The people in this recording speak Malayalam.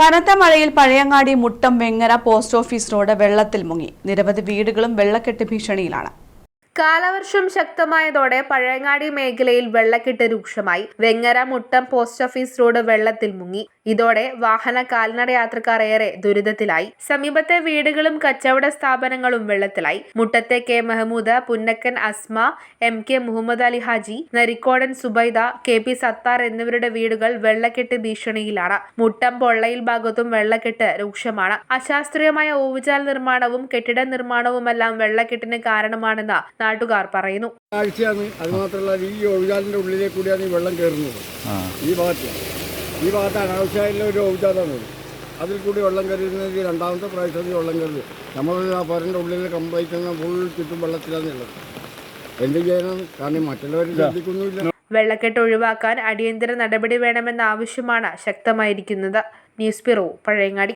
കനത്ത മഴയിൽ Pazhayangadi Muttam Vengara post office road വെള്ളത്തിൽ മുങ്ങി. നിരവധി വീടുകളും വെള്ളക്കെട്ട് ഭീഷണിയിലാണ്. കാലവർഷം ശക്തമായതോടെ പഴയങ്ങാടി മേഖലയിൽ വെള്ളക്കെട്ട് രൂക്ഷമായി. Vengara Muttam post office road വെള്ളത്തിൽ മുങ്ങി. ഇതോടെ വാഹന കാൽനട യാത്രക്കാർ ഏറെ ദുരിതത്തിലായി. സമീപത്തെ വീടുകളും കച്ചവട സ്ഥാപനങ്ങളും വെള്ളത്തിലായി. മുട്ടത്തെ K Mehamood, Punnakkan Asma, MK Muhammad Ali Haji, Narikkodan Subaida, KP Sathar എന്നിവരുടെ വീടുകൾ വെള്ളക്കെട്ട് ഭീഷണിയിലാണ്. മുട്ടം പൊള്ളയിൽ ഭാഗത്തും വെള്ളക്കെട്ട് രൂക്ഷമാണ്. അശാസ്ത്രീയമായ ഓവുചാൽ നിർമ്മാണവും കെട്ടിട നിർമ്മാണവുമെല്ലാം വെള്ളക്കെട്ടിന് കാരണമാണെന്ന് നാട്ടുകാർ പറയുന്നു. ആഴ്ചയാണ്. അത് മാത്രമല്ല, ഈ ഒഴുകാലിൻ്റെ ഉള്ളിലേക്ക് കൂടിയാണ് ഈ വെള്ളം കയറുന്നത്. ഈ ഭാഗത്ത് അനാവശ്യമായിട്ടുള്ള ഒരു ഒഴുകാലാണ്. അതിൽ കൂടി വെള്ളം കയറുന്നത് രണ്ടാമത്തെ പ്രാവശ്യത്തിൽ വെള്ളം കയറുന്നത്. നമ്മൾ ആ പറൻ്റെ ഉള്ളിൽ കംപ്ലൈൻറ്റ് ഫുൾ ചുറ്റും വെള്ളത്തിലാണുള്ളത്. എന്ത് ചെയ്യണം? കാരണം മറ്റുള്ളവർ ശ്രദ്ധിക്കുന്നില്ല. വെള്ളക്കെട്ട് ഒഴിവാക്കാൻ അടിയന്തര നടപടി വേണമെന്ന ആവശ്യമാണ് ശക്തമായിരിക്കുന്നത്. News bureau, Pazhayangadi.